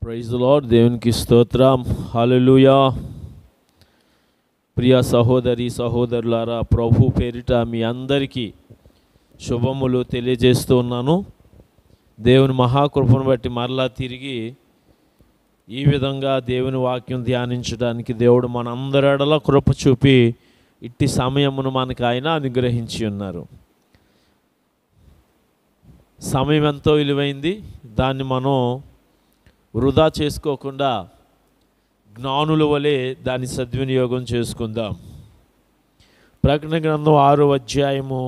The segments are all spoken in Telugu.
Praise the lord. దేవునికి స్తోత్రం. హల్లెలూయా. ప్రియ సహోదరి సహోదరులారా, ప్రభు పేరిట మీ అందరికీ శుభములు తెలియజేస్తూ ఉన్నాను. దేవుని మహాకృపను బట్టి మరలా తిరిగి ఈ విధంగా దేవుని వాక్యం ధ్యానించడానికి దేవుడు మనందరి ఎడల కృప చూపి ఇట్టి సమయమును మనకు ఆయన అనుగ్రహించి ఉన్నారు. సమయం ఎంతో విలువైంది. దాన్ని మనం వృధా చేసుకోకుండా జ్ఞానుల వలె దాన్ని సద్వినియోగం చేసుకుందాం. ప్రకటన గ్రంథం 6వ అధ్యాయము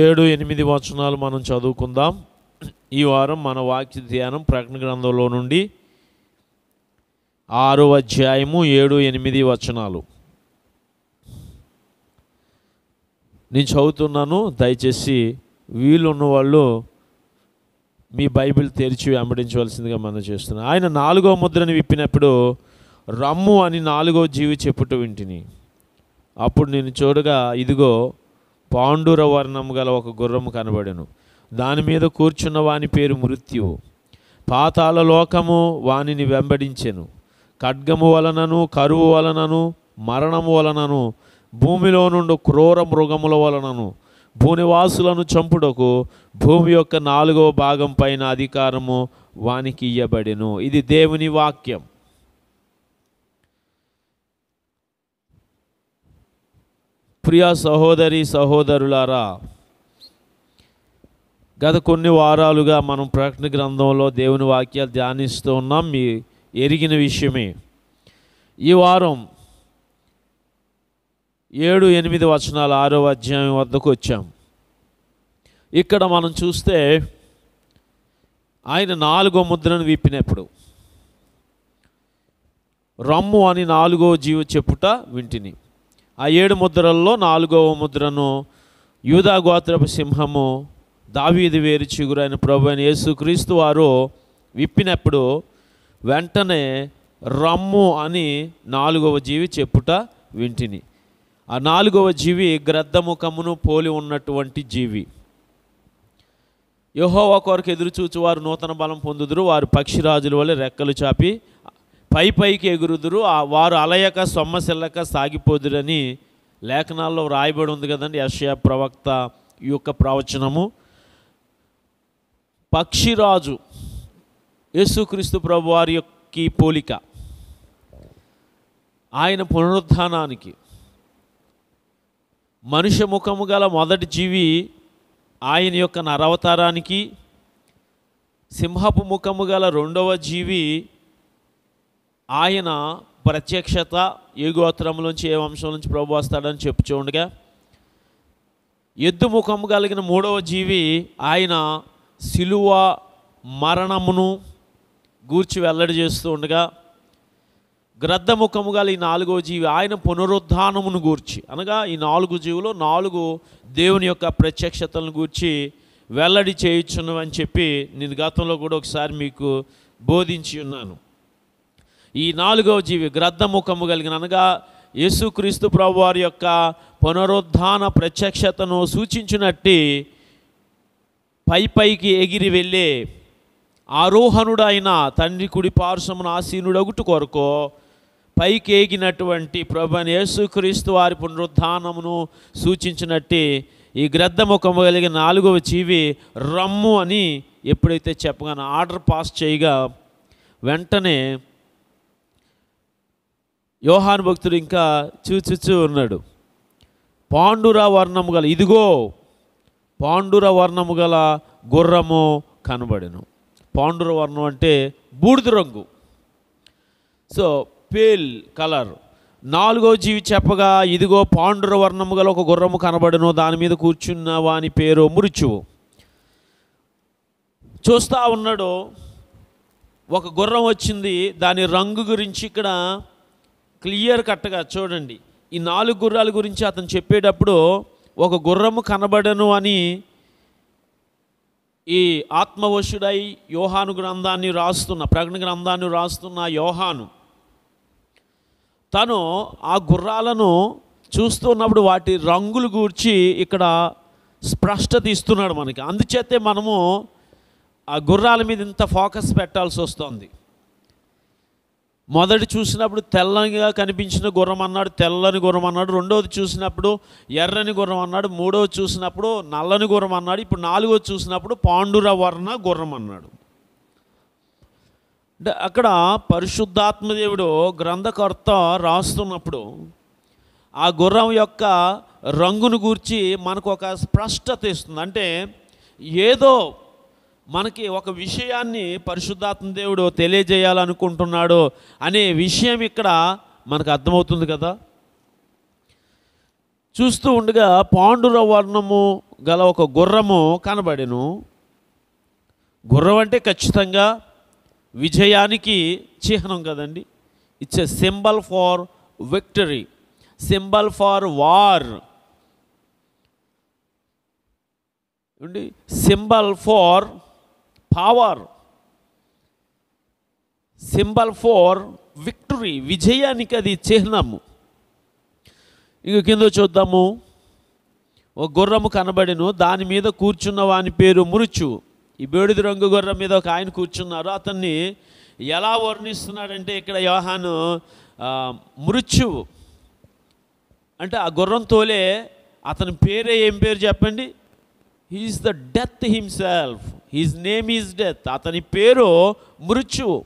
7-8 వచనాలు మనం చదువుకుందాం. ఈ వారం మన వాక్య ధ్యానం ప్రకటన గ్రంథంలో నుండి 6వ అధ్యాయము 7-8 వచనాలు నేను చదువుతున్నాను. దయచేసి వీలున్న వాళ్ళు మీ బైబిల్ తెరిచి వెంబడించవలసిందిగా మనం చేస్తున్నాం. ఆయన 4వ ముద్రను విప్పినప్పుడు రమ్ము అని 4వ జీవి చెప్పుట వింటిని. అప్పుడు నేను చూడగా, ఇదిగో పాండుర వర్ణము గల ఒక గుర్రము కనబడెను. దాని మీద కూర్చున్న వాని పేరు మృత్యువు. పాతాళ లోకము వానిని వెంబడించెను. ఖడ్గము వలనను, కరువు వలనను, మరణము వలనను, భూమిలో నుండి క్రూర మృగముల వలనను భూనివాసులను చంపుటకు భూమి యొక్క 4వ భాగం పైన అధికారము వానికి ఇయ్యబడెను. ఇది దేవుని వాక్యం. ప్రియ సహోదరి సహోదరులారా, గత కొన్ని వారాలుగా మనం ప్రకటన గ్రంథంలో దేవుని వాక్యాలు ధ్యానిస్తూ ఉన్నాం. మీ ఎరిగిన విషయమే. ఈ వారం 7-8 వచనాలు 6వ అధ్యాయం వద్దకు వచ్చాం. ఇక్కడ మనం చూస్తే ఆయన 4వ ముద్రను విప్పినప్పుడు రమ్ము అని 4వ జీవి చెప్పుట వింటిని. ఆ 7 ముద్రల్లో 4వ ముద్రను యూదా గోత్రపు సింహము, దావీదు వేరు చిగురైన ప్రభు అయిన యేసుక్రీస్తు వారు విప్పినప్పుడు వెంటనే రమ్ము అని 4వ జీవి చెప్పుట వింటిని. ఆ 4వ జీవి గ్రద్దముఖమును పోలి ఉన్నటువంటి జీవి. యెహోవా కొరకు ఎదురుచూచు వారు నూతన బలం పొందుదురు. వారు పక్షిరాజుల వలె రెక్కలు చాపి పైకి ఎగురుదురు. వారు అలయక సొమ్మసిల్లక సాగిపోదురని లేఖనాల్లో రాయబడి ఉంది కదండి. యెషయా ప్రవక్త యొక్క ప్రవచనము. పక్షిరాజు యేసుక్రీస్తు ప్రభు వారి యొక్క పోలిక. ఆయన పునరుత్థానానికి మనుష్య ముఖము గల మొదటి జీవి ఆయన యొక్క నరవతారానికి, సింహపు ముఖము గల 2వ జీవి ఆయన ప్రత్యక్షత, ఏ గోత్రంలోంచి ఏ వంశం నుంచి ప్రభు వస్తాడని చెప్పుచూ ఉండగా, ఎద్దు ముఖము కలిగిన 3వ జీవి ఆయన సిలువ మరణమును గూర్చి వెల్లడి చేస్తూ ఉండగా, గ్రద్దముఖము గల ఈ 4వ జీవి ఆయన పునరుద్ధానమును గూర్చి, అనగా ఈ 4 జీవులు 4 దేవుని యొక్క ప్రత్యక్షతలను గూర్చి వెల్లడి చేయుచున్నవి అని చెప్పి నేను గతంలో కూడా ఒకసారి మీకు బోధించి ఉన్నాను. ఈ 4వ జీవి గ్రద్దముఖము కలిగిన, అనగా యేసుక్రీస్తు ప్రభు వారి యొక్క పునరుద్ధాన ప్రత్యక్షతను సూచించినట్టి పైకి ఎగిరి వెళ్ళే ఆరోహణుడైన తండ్రి కుడి పార్శ్వమున ఆసీనుడగుట కొరకు పైకి ఎగినటువంటి ప్రభువైన యేసుక్రీస్తు వారి పునరుద్ధానమును సూచించినట్టు ఈ గ్రద్దముఖము కలిగిన 4వ జీవి రమ్ము అని ఎప్పుడైతే చెప్పగానే ఆర్డర్ పాస్ చేయగా, వెంటనే యోహాను భక్తుడు ఇంకా చూచూ ఉన్నాడు. పాండుర వర్ణము గల, ఇదిగో పాండుర వర్ణము గల గుర్రము కనబడెను. పాండుర వర్ణం అంటే బూడిద రంగు. So pale colour. 4వ జీవి చెప్పగా, ఇదిగో పాండుర వర్ణము గల ఒక గుర్రము కనబడెను. దాని మీద కూర్చున్న వాని పేరు మృత్యువు. చూస్తూ ఉన్నాడు, ఒక గుర్రం వచ్చింది. దాని రంగు గురించి ఇక్కడ క్లియర్ కట్గా చూడండి. ఈ 4 గుర్రాల గురించి అతను చెప్పేటప్పుడు ఒక గుర్రము కనబడెను అని ఈ ఆత్మవశుడై యోహాను గ్రంథాన్ని రాస్తున్న, ప్రకటన గ్రంథాన్ని రాస్తున్న యోహాను తను ఆ గుర్రాలను చూస్తున్నప్పుడు వాటి రంగులు గూర్చి ఇక్కడ స్పష్టత ఇస్తున్నాడు మనకి. అందుచేతే మనము ఆ గుర్రాల మీద ఇంత ఫోకస్ పెట్టాల్సి వస్తుంది. మొదటి చూసినప్పుడు తెల్లగా కనిపించిన గుర్రం అన్నాడు, తెల్లని గుర్రం అన్నాడు. రెండవది చూసినప్పుడు ఎర్రని గుర్రం అన్నాడు. మూడవది చూసినప్పుడు నల్లని గుర్రం అన్నాడు. ఇప్పుడు నాలుగవది చూసినప్పుడు పాండురవర్ణ గుర్రం అన్నాడు. అంటే అక్కడ పరిశుద్ధాత్మదేవుడు గ్రంథకర్త రాస్తున్నప్పుడు ఆ గుర్రం యొక్క రంగును గూర్చి మనకు ఒక స్పష్టత ఇస్తుంది. అంటే ఏదో మనకి ఒక విషయాన్ని పరిశుద్ధాత్మ దేవుడు తెలియజేయాలనుకుంటున్నాడు అనే విషయం ఇక్కడ మనకు అర్థమవుతుంది కదా. చూస్తూ ఉండగా పాండురవర్ణము గల ఒక గుర్రము కనబడెను. గుర్రం అంటే ఖచ్చితంగా విజయానికి చిహ్నం కదండి. It's a symbol for victory, symbol for war, symbol for power, symbol for victory, విజయానికి అది చిహ్నము. ఇక కింద చూద్దాము. ఒక గుర్రము కనబడెను, దాని మీద కూర్చున్న వాని పేరు మృత్యు. ఈ బూడిద రంగు గుర్రం మీద ఒక ఆయన కూర్చున్నారు. అతన్ని ఎలా వర్ణిస్తున్నాడంటే ఇక్కడ యోహాను మృత్యువు అంటే ఆ గుర్రం తోలే అతని పేరే ఏం పేరు చెప్పండి? He is the death himself, his name is death. అతని పేరు మృత్యువు.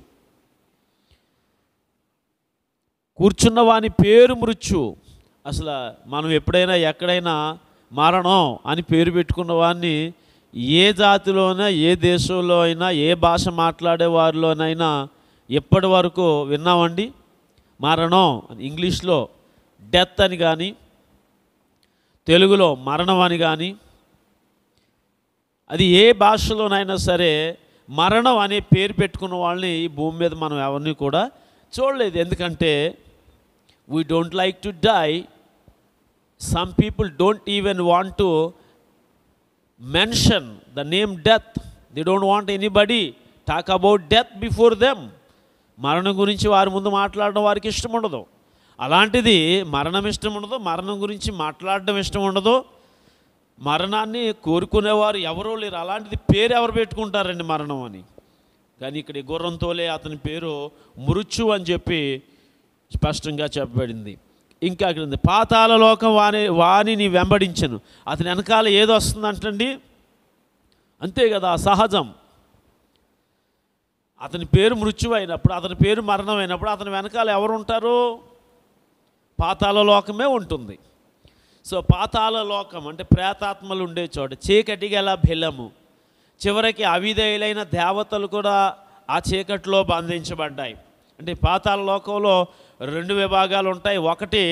కూర్చున్న వాని పేరు మృత్యువు. అసలు మనం ఎప్పుడైనా ఎక్కడైనా మరణం అని పేరు పెట్టుకున్న వాడిని ఏ జాతిలోనైనా, ఏ దేశంలో అయినా, ఏ భాష మాట్లాడే వారిలోనైనా ఎప్పటి వరకు విన్నామండి? మరణం ఇంగ్లీష్లో డెత్ అని కానీ, తెలుగులో మరణం అని కానీ, అది ఏ భాషలోనైనా సరే మరణం అనే పేరు పెట్టుకున్న వాళ్ళని ఈ భూమి మీద మనం ఎవరిని కూడా చూడలేదు. ఎందుకంటే we don't like to die. Some people don't even want to mention the name death. They don't want anybody talk about death before them. మరణం గురించి వారి ముందు మాట్లాడడం వారికి ఇష్టం ఉండదు. అలాంటిది మరణం ఇష్టం ఉండదు, మరణం గురించి మాట్లాడడం ఇష్టం ఉండదు, మరణాన్ని కోరుకునేవారు ఎవరో లేరు. అలాంటిది పేరు ఎవరు పెట్టుకుంటారండి మరణం అని? కానీ ఇక్కడ గుర్రంతోలే అతని పేరు మృత్యు అని చెప్పి స్పష్టంగా చెప్పబడింది. ఇంకా అక్కడ పాతాళ లోకం వాణిని వెంబడించను. అతని వెనకాల ఏదో వస్తుందంటండి, అంతే కదా, సహజం. అతని పేరు మృత్యు అయినప్పుడు, అతని పేరు మరణం అయినప్పుడు అతని వెనకాల ఎవరు ఉంటారు? పాతాళ లోకమే ఉంటుంది. సో పాతాళ లోకం అంటే ప్రేతాత్మలు ఉండే చోట, చీకటి గల బెల్లము. చివరికి అవిధేయులైన దేవతలు కూడా ఆ చీకటిలో బంధించబడ్డాయి. అంటే పాతాళ లోకంలో రెండు విభాగాలు ఉంటాయి. ఒకటి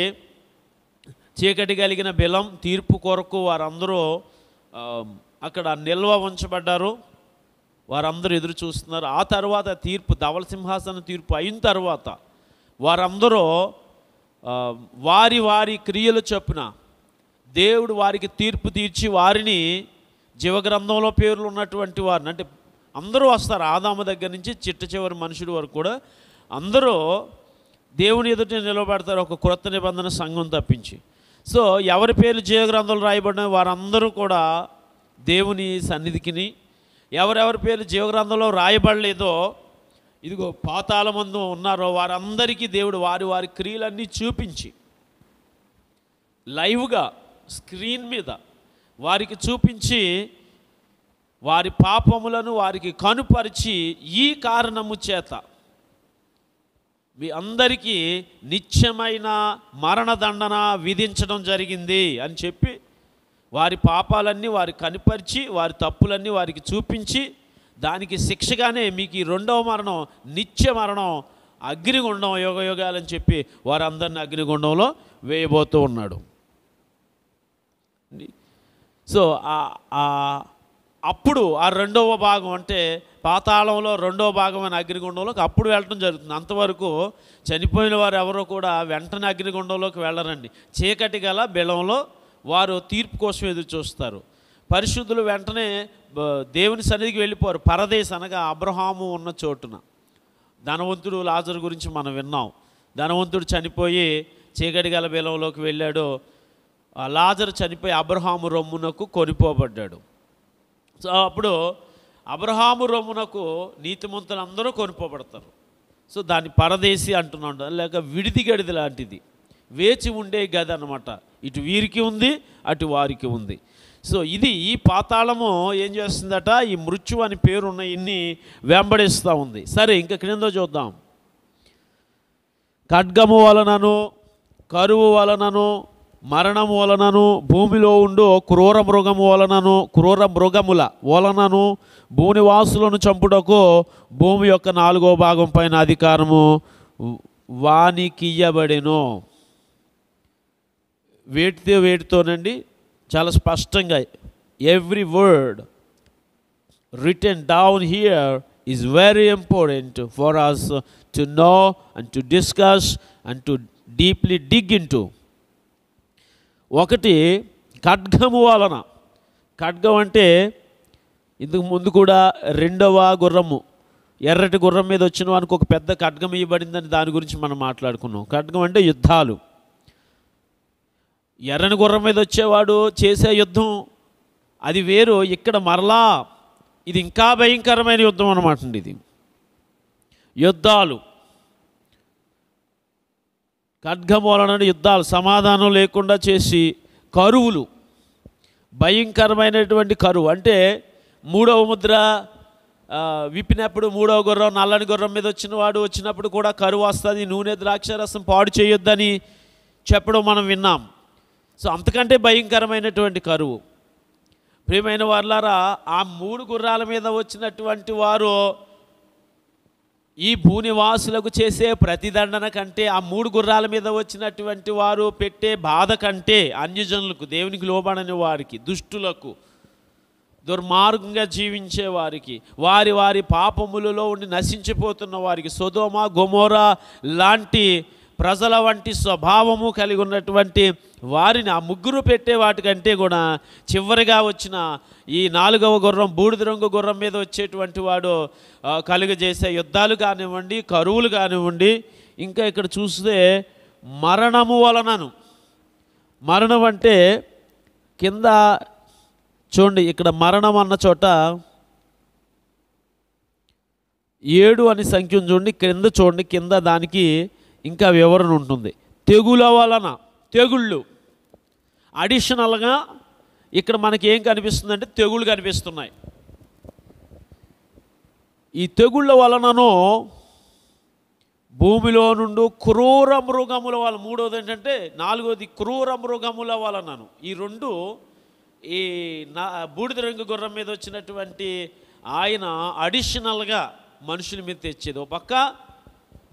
చీకటి కలిగిన బిలం, తీర్పు కొరకు వారందరూ అక్కడ నిల్వ ఉంచబడ్డారు, వారందరూ ఎదురు చూస్తున్నారు. ఆ తర్వాత తీర్పు, ధవల సింహాసన తీర్పు అయిన తర్వాత వారందరూ వారి వారి క్రియలు చొప్పున దేవుడు వారికి తీర్పు తీర్చి వారిని జీవగ్రంథంలో పేర్లు ఉన్నటువంటి వారిని, అంటే అందరూ వస్తారు, ఆదాము దగ్గర నుంచి చిట్ట చివరి మనుషుడి వరకు కూడా అందరూ దేవుని ఎదుట నిలబడతారు, ఒక క్రొత్త నిబంధన సంఘం తప్పించి. సో ఎవరి పేరు జీవగ్రంథంలో రాయబడిన వారందరూ కూడా దేవుని సన్నిధికిని, ఎవరెవరి పేరు జీవగ్రంథంలో రాయబడలేదో, ఇదిగో పాతాళమందు ఉన్నారో వారందరికీ దేవుడు వారి వారి క్రియలన్నీ చూపించి లైవ్గా స్క్రీన్ మీద వారికి చూపించి వారి పాపములను వారికి కనుపరిచి ఈ కారణము చేత మీ అందరికీ నిత్యమైన మరణదండన విధించడం జరిగింది అని చెప్పి వారి పాపాలన్నీ వారికి కనిపరిచి వారి తప్పులన్నీ వారికి చూపించి దానికి శిక్షగానే మీకు ఈ రెండవ మరణం, నిత్య మరణం, అగ్నిగుండం యుగయుగాలని చెప్పి వారందరినీ అగ్నిగుండంలో వేయబోతూ ఉన్నాడు. సో అప్పుడు ఆ రెండవ భాగం అంటే పాతాళంలో రెండవ భాగమైన అగ్నిగుండంలోకి అప్పుడు వెళ్ళటం జరుగుతుంది. అంతవరకు చనిపోయిన వారు ఎవరో కూడా వెంటనే అగ్నిగుండంలోకి వెళ్ళరండి. చీకటి గల బిలంలో వారు తీర్పు కోసం ఎదురు చూస్తారు. పరిశుద్ధులు వెంటనే దేవుని సన్నిధికి వెళ్ళిపోరు. పరదేశ్ అనగా అబ్రహాము ఉన్న చోటున. ధనవంతుడు లాజరు గురించి మనం విన్నాం. ధనవంతుడు చనిపోయి చీకటి గల బిలంలోకి వెళ్ళాడు. లాజరు చనిపోయి అబ్రహాము రొమ్మునకు కొనిపోబడ్డాడు. సో అప్పుడు అబ్రహాము రొమ్మునకు నీతిమంతులందరూ కొనుక్కోబడతారు. సో దాన్ని పరదేశి అంటున్నాడు, లేక విడిది గడిది లాంటిది, వేచి ఉండే గది అన్నమాట. ఇటు వీరికి ఉంది, అటు వారికి ఉంది. సో ఇది ఈ పాతాళము ఏం చేస్తుందట, ఈ మృత్యు అని పేరున్న ఇన్ని వెంబడిస్తూ ఉంది. సరే, ఇంకా క్రింద చూద్దాం. ఖడ్గము వలనను, కరువు వలనను, మరణము వలనను, భూమిలో ఉండు క్రూర మృగముల వలనను భూనివాసులను చంపుటకు భూమి యొక్క 4వ భాగం పైన అధికారము వానికియ్యబడెను. వేటితోనండి, చాలా స్పష్టంగా every word written down here is very important for us to know and to discuss and to deeply dig into. ఒకటి, ఖడ్గము వలన. ఖడ్గం అంటే ఇందుకు ముందు కూడా 2వ గుర్రము, ఎర్రటి గుర్రం మీద వచ్చిన వానికి ఒక పెద్ద ఖడ్గం ఇవ్వబడిందని దాని గురించి మనం మాట్లాడుకున్నాం. ఖడ్గం అంటే యుద్ధాలు. ఎర్రని గుర్రం మీద వచ్చేవాడు చేసే యుద్ధం అది వేరు. ఇక్కడ మరలా ఇది ఇంకా భయంకరమైన యుద్ధం అన్నమాట అండి. ఇది యుద్ధాలు, ఖడ్గం వలన యుద్ధాలు, సమాధానం లేకుండా చేసి కరువులు, భయంకరమైనటువంటి కరువు. అంటే 3వ ముద్ర విప్పినప్పుడు 3వ గుర్రం, నల్లని గుర్రం మీద వచ్చినప్పుడు కూడా కరువు వస్తుంది, నూనె ద్రాక్షారసం పాడు చేయొద్దని చెప్పడం మనం విన్నాం. సో అంతకంటే భయంకరమైనటువంటి కరువు. ప్రియమైన వారులారా, ఆ 3 గుర్రాల మీద వచ్చినటువంటి వారు ఈ భూనివాసులకు చేసే ప్రతిదండన కంటే, ఆ 3 గుర్రాల మీద వచ్చినటువంటి వారు పెట్టే బాధ కంటే, అన్యజనులకు, దేవునికి లోబడని వారికి, దుష్టులకు, దుర్మార్గంగా జీవించే వారికి, వారి పాపములలో ఉండి నశించిపోతున్న వారికి, సొదొమ గొమొర్రా లాంటి ప్రజల వంటి స్వభావము కలిగి ఉన్నటువంటి వారిని ఆ 3 పెట్టే వాటికంటే కూడా చివరిగా వచ్చిన ఈ 4వ గుర్రం, బూడిద రంగు గుర్రం మీద వచ్చేటువంటి వాడు కలుగజేసే యుద్ధాలు కానివ్వండి, కరువులు కానివ్వండి, ఇంకా ఇక్కడ చూస్తే మరణము వలనను. మరణం అంటే కింద చూడండి, ఇక్కడ మరణం అన్న చోట 7 అని సంఖ్యను చూడండి, క్రింద చూడండి, కింద దానికి ఇంకా వివరణ ఉంటుంది. తెగుల వలన, తెగుళ్ళు అడిషనల్గా ఇక్కడ మనకి ఏం కనిపిస్తుందంటే తెగుళ్ళు కనిపిస్తున్నాయి. ఈ తెగుళ్ళ వలనను భూమిలో నుండి క్రూర మృగముల వలన, 3వది ఏంటంటే 4వది క్రూర మృగముల వలనను. ఈ 2 ఈ బూడిద రంగు గుర్రం మీద వచ్చినటువంటి ఆయన అడిషనల్గా మనుషుల మీద తెచ్చేది. ఒక పక్క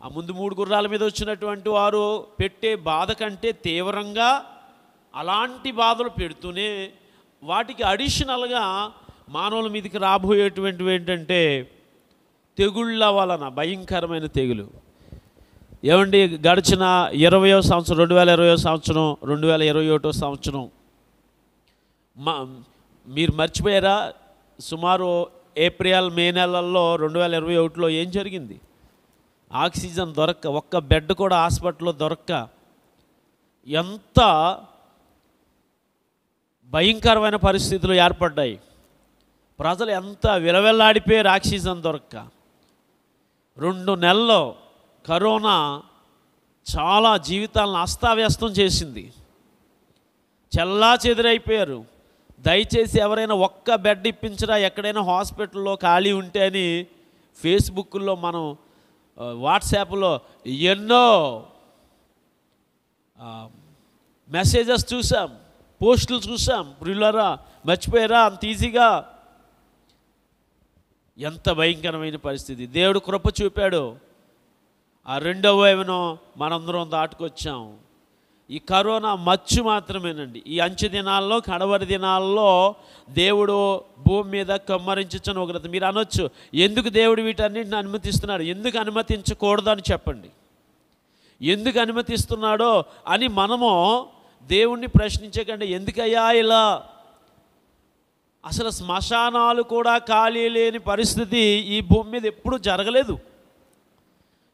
ఆ ముందు 3 గుర్రాల మీద వచ్చినటువంటి వారు పెట్టే బాధ కంటే తీవ్రంగా అలాంటి బాధలు పెడుతూనే వాటికి అడిషనల్గా మానవుల మీదకి రాబోయేటువంటివి ఏంటంటే తెగుళ్ళ వలన, భయంకరమైన తెగులు. ఏమండి, గడిచిన 20వ సంవత్సరం, 2020వ సంవత్సరం, 2021వ సంవత్సరం మీరు మర్చిపోయారా? సుమారు ఏప్రిల్ మే నెలల్లో 2021లో ఏం జరిగింది? ఆక్సిజన్ దొరక్క, ఒక్క బెడ్ కూడా హాస్పిటల్లో దొరక్క ఎంత భయంకరమైన పరిస్థితులు ఏర్పడ్డాయి. ప్రజలు ఎంత విలవెల్లాడిపోయారు ఆక్సిజన్ దొరక్క. 2 నెలల్లో కరోనా చాలా జీవితాలను అస్తావ్యస్తం చేసింది. చెల్లా చెదిరైపోయారు. దయచేసి ఎవరైనా ఒక్క బెడ్ ఇప్పించరా, ఎక్కడైనా హాస్పిటల్లో ఖాళీ ఉంటే అని ఫేస్బుక్లో, మనం వాట్సాప్లో ఎన్నో మెసేజెస్ చూసాం, పోస్టులు చూసాం. ప్రియులారా, మర్చిపోయారా అంత ఈజీగా? ఎంత భయంకరమైన పరిస్థితి. దేవుడు కృప చూపాడు. ఆ 2వ వేవ్ను మనందరం దాటుకొచ్చాం. ఈ కరోనా మచ్చు మాత్రమేనండి. ఈ అంచె దినాల్లో, కడవరి దినాల్లో దేవుడు భూమి మీద కమ్మరించని ఉగ్రత. మీరు అనొచ్చు, ఎందుకు దేవుడు వీటన్నిటిని అనుమతిస్తున్నాడు? ఎందుకు అనుమతించకూడదని చెప్పండి. ఎందుకు అనుమతిస్తున్నాడో అని మనము దేవుణ్ణి ప్రశ్నించకండి. ఎందుకయ్యా ఇలా? అసలు శ్మశానాలు కూడా ఖాళీ లేని పరిస్థితి ఈ భూమి మీద ఎప్పుడూ జరగలేదు.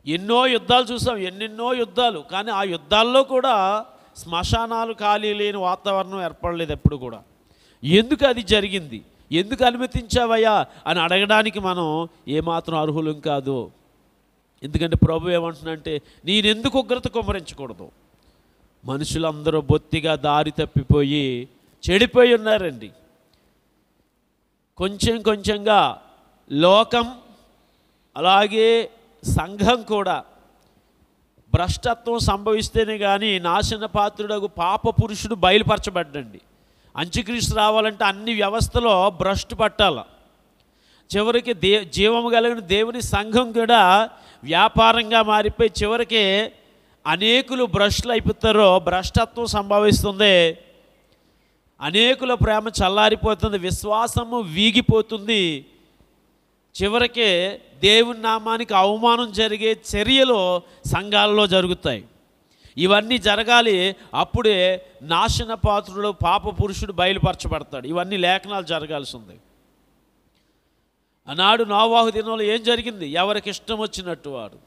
ఎన్నో యుద్ధాలు చూసాం, ఎన్నెన్నో యుద్ధాలు, కానీ ఆ యుద్ధాల్లో కూడా శ్మశానాలు ఖాళీ లేని వాతావరణం ఏర్పడలేదు ఎప్పుడు కూడా. ఎందుకు అది జరిగింది? ఎందుకు అనుమతించావయ్యా అని అడగడానికి మనం ఏమాత్రం అర్హులం కాదు. ఎందుకంటే ప్రభు ఏమంటున్నాడంటే, నేనెందుకు ఉగ్రత కుమ్మరించకూడదు. మనుషులందరూ బొత్తిగా దారి తప్పిపోయి చెడిపోయి ఉన్నారండి. కొంచెం కొంచెంగా లోకం అలాగే సంఘం కూడా భ్రష్టత్వం సంభవిస్తేనే కానీ నాశన పాత్రుడగు పాప పురుషుడు బయలుపరచబడ్డండి. అంత్యక్రీస్తు రావాలంటే అన్ని వ్యవస్థలో భ్రష్టు పట్టాల. చివరికి జీవము కలిగిన దేవుని సంఘం కూడా వ్యాపారంగా మారిపోయి చివరికి అనేకులు భ్రష్టులు అయిపోతారో, భ్రష్టత్వం సంభవిస్తుంది, అనేకుల ప్రేమ చల్లారిపోతుంది, విశ్వాసము వీగిపోతుంది, చివరికి దేవుని నామానికి అవమానం జరిగే చర్యలు సంఘాలలో జరుగుతాయి. ఇవన్నీ జరగాలి, అప్పుడే నాశన పాత్రుడు పాప పురుషుడు బయలుపరచబడతాడు. ఇవన్నీ లేఖనాలు జరగాల్సి ఉంది. ఆనాడు నోవాహు దినంలో ఏం జరిగింది? ఎవరికి ఇష్టం వచ్చినట్టు వాడు.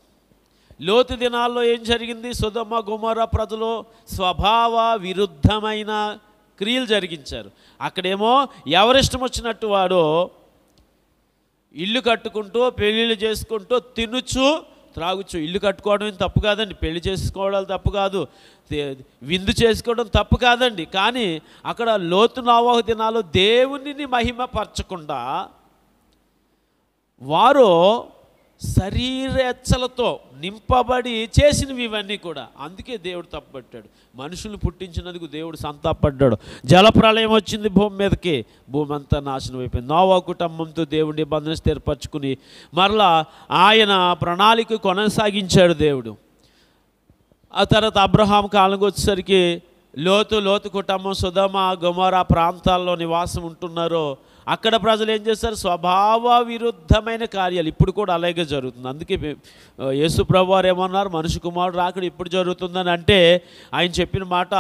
లోతు దినాల్లో ఏం జరిగింది? సొదొమ గొమొర్రా ప్రజలు స్వభావ విరుద్ధమైన క్రియలు జరిగించారు. అక్కడేమో ఎవరిష్టం వచ్చినట్టు వాడు ఇల్లు కట్టుకుంటూ పెళ్ళిళ్ళు చేసుకుంటూ తినుచు త్రాగుచు. ఇల్లు కట్టుకోవడం తప్పు కాదండి, పెళ్లి చేసుకోవడం తప్పు కాదు, విందు చేసుకోవడం తప్పు కాదండి. కానీ అక్కడ లోతు నోవాహు దినాల్లో దేవునిని మహిమపరచకుండా వారు శరీరేచ్ఛలతో నింపబడి చేసినవి ఇవన్నీ కూడా. అందుకే దేవుడు తప్పుపట్టాడు. మనుషులు పుట్టించినందుకు దేవుడు సంతాపడ్డాడు. జలప్రళయం వచ్చింది భూమి మీదకి, భూమి అంతా నాశనం అయిపోయింది. నోవాహు కుటుంబంతో దేవుడి నిబంధన స్థిరపరచుకుని మరలా ఆయన ప్రణాళిక కొనసాగించాడు దేవుడు. ఆ తర్వాత అబ్రహాం కాలంకి వచ్చేసరికి లోతు కుటుంబం సొదొమ గొమొర్రా ప్రాంతాల్లో నివాసం ఉంటున్నారో అక్కడ ప్రజలు ఏం చేస్తారు? స్వభావ విరుద్ధమైన కార్యాలు. ఇప్పుడు కూడా అలాగే జరుగుతుంది. అందుకే యేసు ప్రభు వారు ఏమన్నారు? మనిషి కుమారుడు రాకడ ఇప్పుడు జరుగుతుందని. అంటే ఆయన చెప్పిన మాట,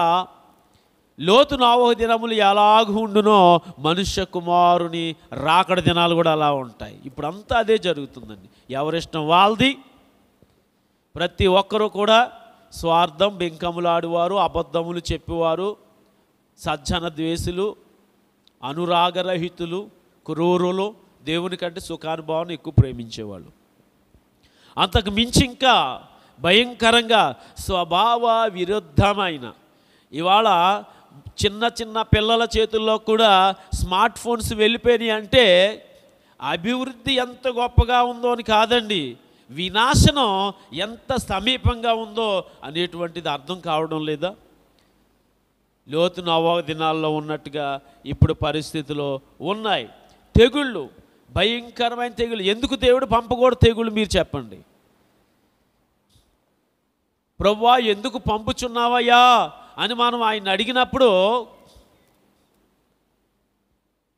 లోతు నోవాహు దినములు ఎలాగూ ఉండునో మనుష్య కుమారుని రాకడ దినాలు కూడా అలా ఉంటాయి. ఇప్పుడు అంతా అదే జరుగుతుందండి. ఎవరిష్టం వాళ్ళది. ప్రతి ఒక్కరూ కూడా స్వార్థం, బెంకములాడువారు, అబద్ధములు చెప్పేవారు, సజ్జన ద్వేషులు, అనురాగరహితులు, క్రూరులు, దేవుని కంటే సుఖానుభవాన్ని ఎక్కువ ప్రేమించేవాళ్ళు. అంతకు మించి ఇంకా భయంకరంగా స్వభావ విరుద్ధమైన, ఇవాళ చిన్న చిన్న పిల్లల చేతుల్లో కూడా స్మార్ట్ ఫోన్స్ వెళ్ళిపోయినాయి. అంటే అభివృద్ధి ఎంత గొప్పగా ఉందో అని కాదండి, వినాశనం ఎంత సమీపంగా ఉందో అనేటువంటిది అర్థం కావడం లేదా? లోతు నోవాహు దినాల్లో ఉన్నట్టుగా ఇప్పుడు పరిస్థితులు ఉన్నాయి. తెగుళ్ళు, భయంకరమైన తెగుళ్ళు. ఎందుకు దేవుడు పంపకూడదు తెగుళ్ళు? మీరు చెప్పండి. ప్రభువా ఎందుకు పంపుచున్నావయ్యా అని మనం ఆయన అడిగినప్పుడు,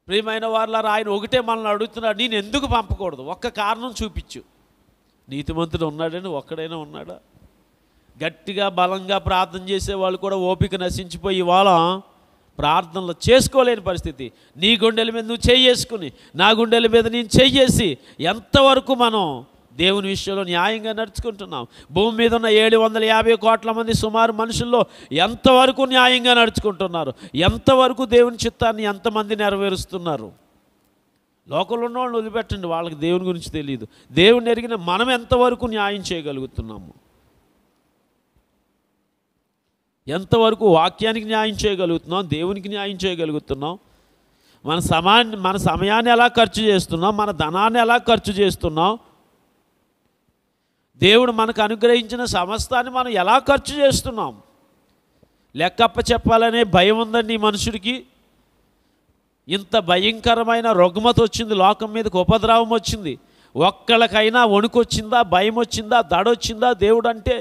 ప్రియమైన వారులారా, ఆయన ఒకటే మనల్ని అడుగుతున్నాడు, నేను ఎందుకు పంపకూడదు? ఒక్క కారణం చూపించు. నీతిమంతుడు ఉన్నాడని ఒక్కడైనా ఉన్నాడా? గట్టిగా బలంగా ప్రార్థన చేసేవాళ్ళు కూడా ఓపిక నశించిపోయి ఇవాళ ప్రార్థనలు చేసుకోలేని పరిస్థితి. నీ గుండెల మీద నువ్వు చెయ్యేసుకుని, నా గుండెల మీద నేను చెయ్యేసి ఎంతవరకు మనం దేవుని విషయంలో న్యాయంగా నడుచుకుంటున్నాం? భూమి మీద ఉన్న 750 కోట్ల మంది సుమారు మనుషుల్లో ఎంతవరకు న్యాయంగా నడుచుకుంటున్నారు? ఎంతవరకు దేవుని చిత్తాన్ని ఎంతమంది నెరవేరుస్తున్నారు? లోకంలో ఉన్న వాళ్ళని వదిలిపెట్టండి, వాళ్ళకి దేవుని గురించి తెలియదు. దేవుని ఎరిగిన మనం ఎంతవరకు న్యాయం చేయగలుగుతున్నాము? ఎంతవరకు వాక్యానికి న్యాయం చేయగలుగుతున్నాం? దేవునికి న్యాయం చేయగలుగుతున్నాం? మన సమయాన్ని ఎలా ఖర్చు చేస్తున్నాం? మన ధనాన్ని ఎలా ఖర్చు చేస్తున్నాం? దేవుడు మనకు అనుగ్రహించిన సమస్తాన్ని మనం ఎలా ఖర్చు చేస్తున్నాం? లెక్కప్ప చెప్పాలనే భయం ఉందండి ఈ మనుషుడికి. ఇంత భయంకరమైన రుగ్మత వచ్చింది, లోకం మీదకి ఉపద్రవం వచ్చింది. ఒక్కళ్ళకైనా వణుకు వచ్చిందా? భయం వచ్చిందా? దడొచ్చిందా? దేవుడు అంటే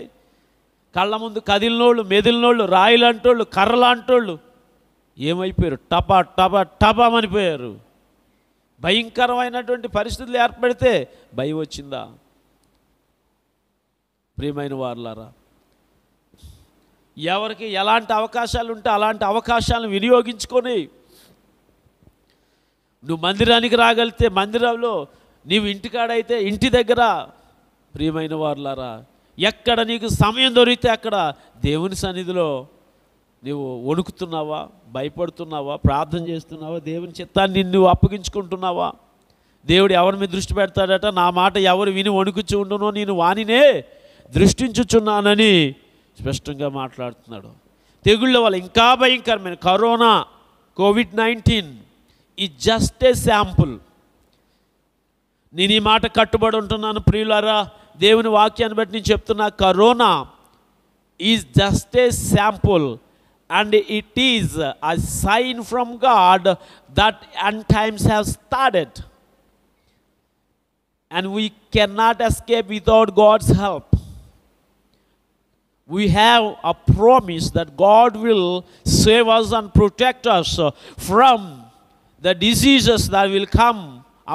కళ్ళ ముందు కదిలినోళ్ళు, మెదిలినోళ్ళు, రాయిలాంటోళ్ళు, కర్రలాంటోళ్ళు ఏమైపోయారు? టపా టపా టపామనిపోయారు. భయంకరమైనటువంటి పరిస్థితులు ఏర్పడితే భయం వచ్చిందా? ప్రియమైన వారులారా, ఎవరికి ఎలాంటి అవకాశాలు ఉంటే అలాంటి అవకాశాలను వినియోగించుకొని నువ్వు మందిరానికి రాగలిగితే మందిరంలో, నీవు ఇంటికాడైతే ఇంటి దగ్గర, ప్రియమైన వారులారా, ఎక్కడ నీకు సమయం దొరికితే అక్కడ దేవుని సన్నిధిలో నువ్వు వణుకుతున్నావా, భయపడుతున్నావా, ప్రార్థన చేస్తున్నావా, దేవుని చిత్తాన్ని నువ్వు అప్పగించుకుంటున్నావా? దేవుడు ఎవరి మీద దృష్టి పెడతాడట? నా మాట ఎవరు విని వణుకుచు ఉండునో నేను వానినే దృష్టించుచున్నానని స్పష్టంగా మాట్లాడుతున్నాడు. తెగుళ్ళ వల్ల ఇంకా భయంకరమైన corona, COVID-19 is just a sample. నేను ఈ మాట కట్టుబడి ఉంటున్నాను ప్రియులారా, దేవుని వాక్యాన్ని బట్టి నేను చెప్తున్నా, corona is just a sample and it is a sign from God that end times have started, and we cannot escape without God's help. We have a promise that God will save us and protect us from the diseases that will come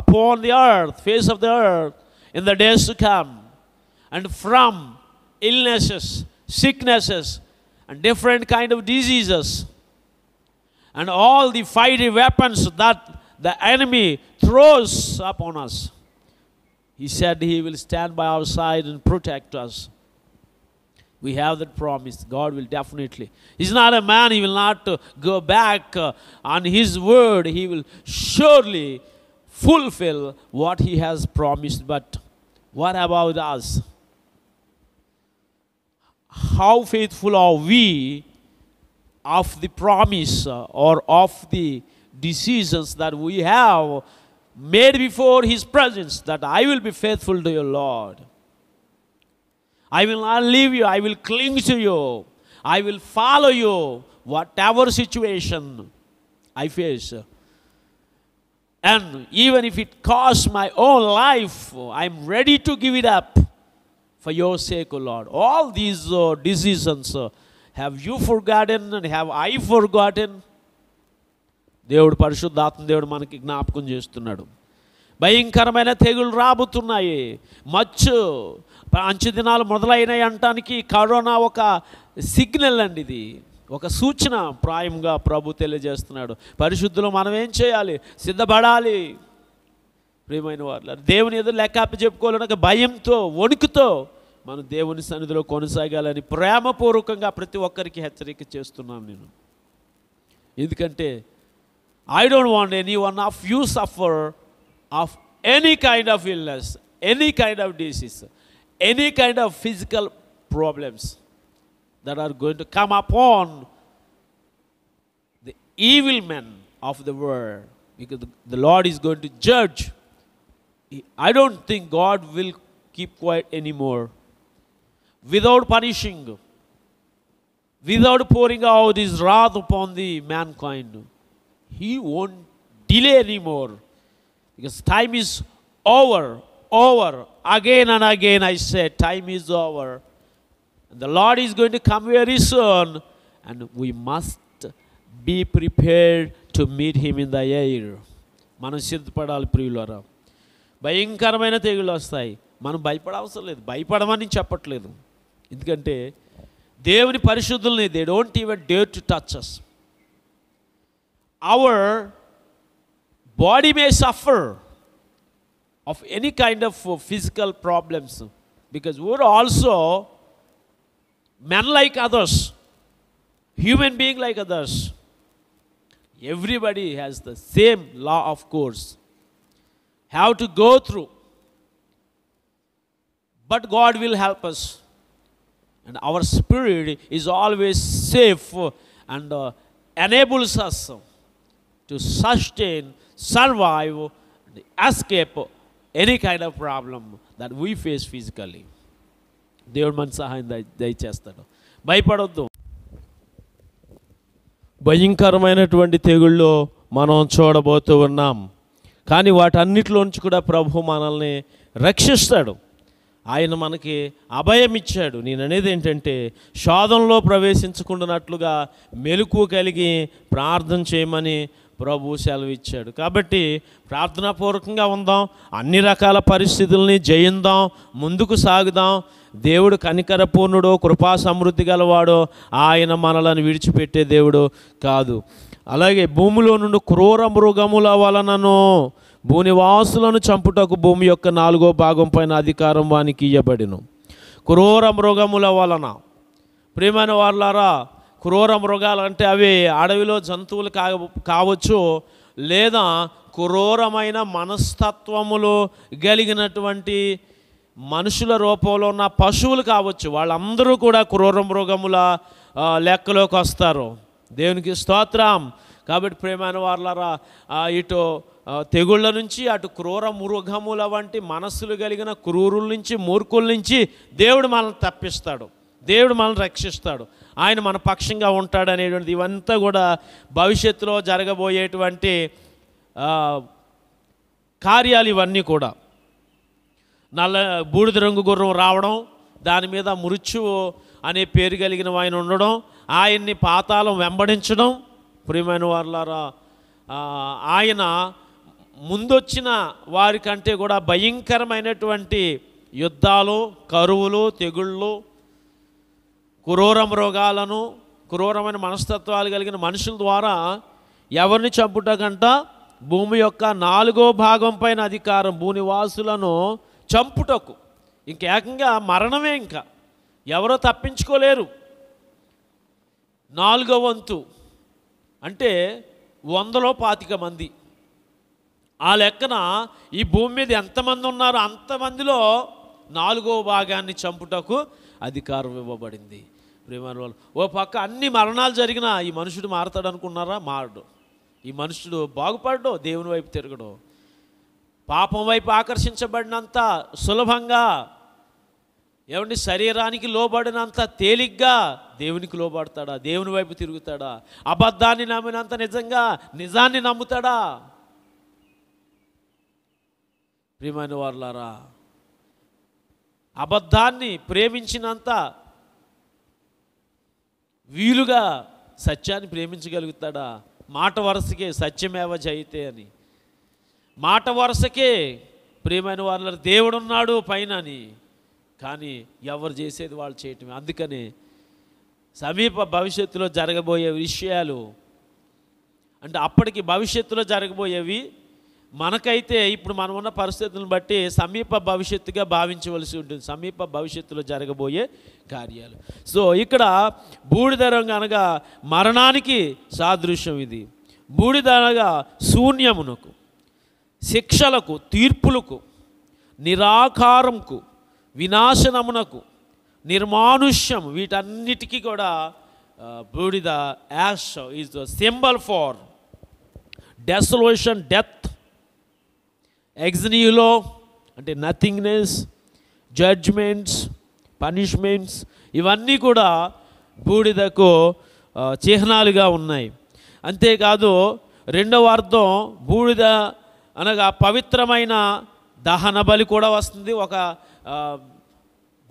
upon the earth, face of the earth, in the days to come, and from illnesses, sicknesses, and different kind of diseases, and all the fiery weapons that the enemy throws upon us. He said he will stand by our side and protect us. We have that promise. God will definitely. He's not a man, he will not go back on his word. He will surely fulfill what he has promised. But what about us? How faithful are we of the promise or of the decisions that we have made before his presence, that I will be faithful to your Lord. I will not leave you, I will cling to you, I will follow you whatever situation I face. And even if it costs my own life, I am ready to give it up for your sake, O Lord. All these decisions, have you forgotten and have I forgotten? దేవుడు, పరిశుద్ధాత్మ దేవుడు మనకి జ్ఞాపకం చేస్తున్నాడు. భయంకరమైన తెగులు రాబోతున్నాయి. అంచు దినాలు మొదలైనాయి అంటానికి కరోనా ఒక సిగ్నల్ అండి. ఇది ఒక సూచన ప్రాయంగా ప్రభు తెలియజేస్తున్నాడు. పరిశుద్ధులు మనం ఏం చేయాలి? సిద్ధపడాలి. ప్రియమైన వారు, దేవుని ఎదురు లెక్కాపి చెప్పుకోవాలనక భయంతో, వణుకుతో మనం దేవుని సన్నిధిలో కొనసాగాలని ప్రేమపూర్వకంగా ప్రతి ఒక్కరికి హెచ్చరిక చేస్తున్నాను నేను. ఎందుకంటే I don't want any one of you suffer of any kind of illness, any kind of disease, any kind of physical problems that are going to come upon the evil men of the world, because the Lord is going to judge. I don't think God will keep quiet anymore. Without punishing, without pouring out his wrath upon the mankind, he won't delay anymore, because time is over. Again and again I say, time is over, and the Lord is going to come very soon, and we must be prepared to meet him in the air. మనం సిద్ధపడాలి ప్రియులారా. భయంకరమైన తెగులు వస్తాయి, మనం భయపడవసరం లేదు. భయపడమని చెప్పట్లేదు, ఎందుకంటే దేవుని పరిశుద్ధుల్ని they don't even dare to touch us. Our body may suffer of any kind of physical problems, because we're also men like others, human being like others. Everybody has the same law of course, have to go through, but God will help us, and our spirit is always safe and enables us to sustain, survive, and escape any kind of problem that we face physically. దేవుడు మన సహాయం దయచేస్తాడు. భయపడొద్దు. భయంకరమైనటువంటి తెగుళ్ళు మనం చూడబోతూ ఉన్నాం, కానీ వాటన్నిటిలోంచి కూడా ప్రభు మనల్ని రక్షిస్తాడు. ఆయన మనకి అభయం ఇచ్చాడు. నేను అనేది ఏంటంటే, శోధనలో ప్రవేశించకుండానట్లుగా మెలకువ కలిగి ప్రార్థన చేయమని ప్రభు సెలవు ఇచ్చాడు. కాబట్టి ప్రార్థనాపూర్వకంగా ఉందాం, అన్ని రకాల పరిస్థితుల్ని జయిద్దాం, ముందుకు సాగుదాం. దేవుడు కనికరపూర్ణుడు, కృపా సమృద్ధి గలవాడు. ఆయన మనలను విడిచిపెట్టే దేవుడు కాదు. అలాగే భూమిలో నుండి క్రూర మృగముల వలనను భూనివాసులను చంపుటకు భూమి యొక్క 4వ భాగం పైన అధికారం వానికి ఇయ్యబడిను. క్రూర మృగముల వలన, ప్రియమైన వారులారా, క్రూర మృగాలు అంటే అవి అడవిలో జంతువులు కావచ్చు, లేదా క్రూరమైన మనస్తత్వములు కలిగినటువంటి మనుషుల రూపంలో ఉన్న పశువులు కావచ్చు. వాళ్ళందరూ కూడా క్రూర మృగముల లెక్కలోకి వస్తారు. దేవునికి స్తోత్రం. కాబట్టి ప్రియమైన వారలారా, ఇటు తెగుళ్ళ నుంచి, అటు క్రూర మృగముల వంటి మనస్సులు కలిగిన క్రూరుల నుంచి, మూర్ఖుల నుంచి దేవుడు మనల్ని తప్పిస్తాడు, దేవుడు మనల్ని రక్షిస్తాడు, ఆయన మన పక్షంగా ఉంటాడు అనేటువంటిది ఇవంతా కూడా భవిష్యత్తులో జరగబోయేటువంటి కార్యాలు. ఇవన్నీ కూడా బూడిద రంగు గుర్రం రావడం, దాని మీద మృత్యువు అనే పేరు కలిగిన ఆయన ఉండడం, ఆయన్ని పాతాళం వెంబడించడం. ప్రియమైన వారలారా, ఆయన ముందొచ్చిన వారికంటే కూడా భయంకరమైనటువంటి యుద్ధాలు, కరువులు, తెగుళ్ళు, క్రూర మృగాలను, క్రూరమైన మనస్తత్వాలు కలిగిన మనుషుల ద్వారా ఎవరిని చంపుటకంట భూమి యొక్క 4వ భాగం పైన అధికారం, భూనివాసులను చంపుటకు. ఇంకేకంగా మరణమే, ఇంకా ఎవరో తప్పించుకోలేరు. 4వ వంతు అంటే 100లో 25 మంది. ఆ లెక్కన ఈ భూమి మీద ఎంతమంది ఉన్నారో అంతమందిలో 4వ భాగాన్ని చంపుటకు అధికారం ఇవ్వబడింది. ప్రియమైన వాళ్ళు, ఓ పక్క అన్ని మరణాలు జరిగినా ఈ మనుషుడు మారతాడు అనుకున్నారా? మారడు. ఈ మనుషుడు బాగుపడడు, దేవుని వైపు తిరగడు. పాపం వైపు ఆకర్షించబడినంత సులభంగా, ఏమండి, శరీరానికి లోబడినంత తేలిగ్గా దేవునికి లోబడతాడా? దేవుని వైపు తిరుగుతాడా? అబద్ధాన్ని నమ్మినంత నిజంగా నిజాన్ని నమ్ముతాడా? ప్రియమైన వారలారా, అబద్ధాన్ని ప్రేమించినంత వీలుగా సత్యాన్ని ప్రేమించగలుగుతాడా? మాట వరుసకే సత్యమేవ జయితే అని, మాట వరుసకే ప్రియమైన వారలారా దేవుడున్నాడు పైన అని, కానీ ఎవరు చేసేది వాళ్ళు చేయటమే. అందుకని సమీప భవిష్యత్తులో జరగబోయే విషయాలు అంటే అప్పటికి భవిష్యత్తులో జరగబోయేవి మనకైతే ఇప్పుడు మనం ఉన్న పరిస్థితులను బట్టి సమీప భవిష్యత్తుగా భావించవలసి ఉంటుంది, సమీప భవిష్యత్తులో జరగబోయే కార్యాలు. సో ఇక్కడ బూడిద రంగు అనగా మరణానికి సాదృశ్యం. ఇది బూడిద అనగా శూన్యమునకు, శిక్షలకు, తీర్పులకు, నిరాకారంకు, వినాశనమునకు, నిర్మానుష్యం, వీటన్నిటికీ కూడా బూడిద ash is the symbol for desolation, death, ఎగ్జినియులో అంటే నథింగ్నెస్, జడ్జ్మెంట్స్, పనిష్మెంట్స్, ఇవన్నీ కూడా బూడిదకు చిహ్నాలుగా ఉన్నాయి. అంతేకాదు రెండవ అర్థం బూడిద అనగా పవిత్రమైన దహన బలి కూడా వస్తుంది. ఒక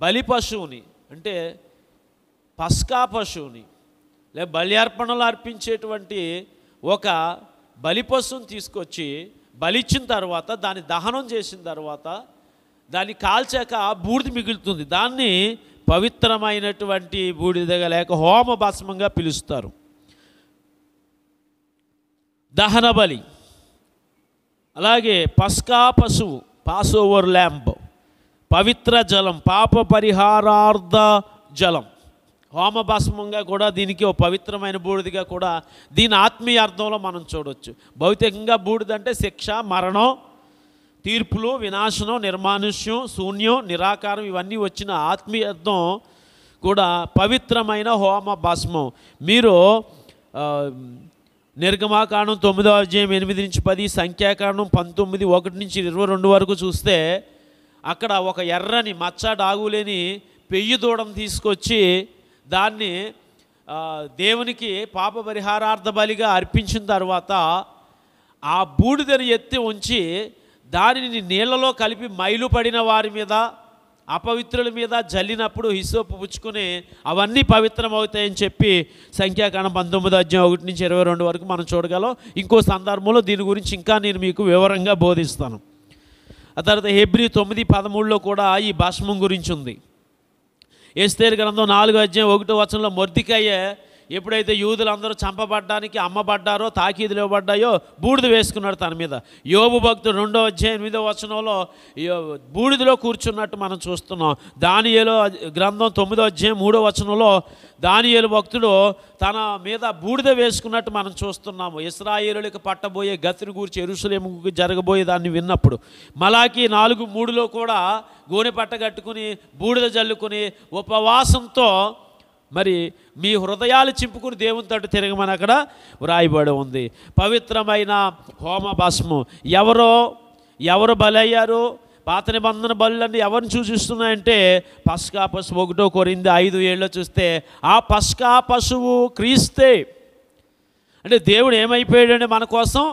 బలి పశువుని అంటే పస్కా పశువుని లేదా బలి అర్పణలు అర్పించేటువంటి ఒక బలి పశువుని తీసుకొచ్చి బలిచ్చిన తర్వాత దాన్ని దహనం చేసిన తర్వాత దాన్ని కాల్చాక బూడిద మిగులుతుంది. దాన్ని పవిత్రమైనటువంటి బూడిదగా లేక హోమ భస్మంగా పిలుస్తారు. దహన బలి, అలాగే పస్కా పశువు, పాస్ ఓవర్ ల్యాంబ్, పవిత్ర జలం, పాప పరిహారార్థ జలం, హోమ భస్మంగా కూడా దీనికి ఒక పవిత్రమైన బూడిదిగా కూడా దీని ఆత్మీయ అర్థంలో మనం చూడవచ్చు. భౌతికంగా బూడిద అంటే శిక్ష, మరణం, తీర్పులు, వినాశనం, నిర్మానుష్యం, శూన్యం, నిరాకారం, ఇవన్నీ వచ్చిన ఆత్మీయ అర్థం కూడా పవిత్రమైన హోమ భస్మం. మీరు నిర్గమాకాండం 9వ అధ్యాయం 8-10, సంఖ్యాకాండం 19 1-22 వరకు చూస్తే అక్కడ ఒక ఎర్రని మచ్చ డాగులేని పెయ్యి దూడను తీసుకొచ్చి దాన్ని దేవునికి పాప పరిహారార్థ బలిగా అర్పించిన తర్వాత ఆ బూడిదని ఎత్తి ఉంచి దానిని నీళ్లలో కలిపి మైలు పడిన వారి మీద, అపవిత్రుల మీద జల్లినప్పుడు హిస్సోపు పుచ్చుకొని అవన్నీ పవిత్రమవుతాయని చెప్పి సంఖ్యాకాండం 19వ అధ్యాయం 1-22 వరకు మనం చూడగలం. ఇంకో సందర్భంలో దీని గురించి ఇంకా నేను మీకు వివరంగా బోధిస్తాను. ఆ తర్వాత హెబ్రీ 9:13 కూడా ఈ భస్మం గురించి ఉంది. ఎస్తేరు గ్రంథం 4వ అధ్యాయం 1వ వచనంలో మొర్దెకై ఎప్పుడైతే యూదులందరూ చంపబడ్డానికి అమ్మబడ్డారో, తాకీదులు ఇవ్వబడ్డాయో, బూడిద వేసుకున్నాడు తన మీద. యోబు భక్తుడు 2వ అధ్యాయం 8వ వచనంలో బూడిదలో కూర్చున్నట్టు మనం చూస్తున్నాం. దానియేలు గ్రంథం 9వ అధ్యాయం 3వ వచనంలో దానియేలు భక్తుడు తన మీద బూడిద వేసుకున్నట్టు మనం చూస్తున్నాము. ఇశ్రాయేలులకు పట్టబోయే గతిని గూర్చి, యెరూషలేముకు జరగబోయే దాన్ని విన్నప్పుడు. మలాకి 4:3లో కూడా గోనె పట్ట కట్టుకుని బూడిద జల్లుకుని ఉపవాసంతో మరి మీ హృదయాలు చింపుకుని దేవుని తట్టు తిరగమని అక్కడ వ్రాయబడి ఉంది. పవిత్రమైన హోమ భస్మం ఎవరు బలయ్యారు? పాత నిబంధన బలులన్నీ ఎవరిని సూచిస్తున్నాయంటే పస్కా పశువు. 1 కొరింథీ 5:7 చూస్తే ఆ పస్కా పశువు క్రీస్తే. అంటే దేవుడు ఏమైపోయాడంటే మన కోసం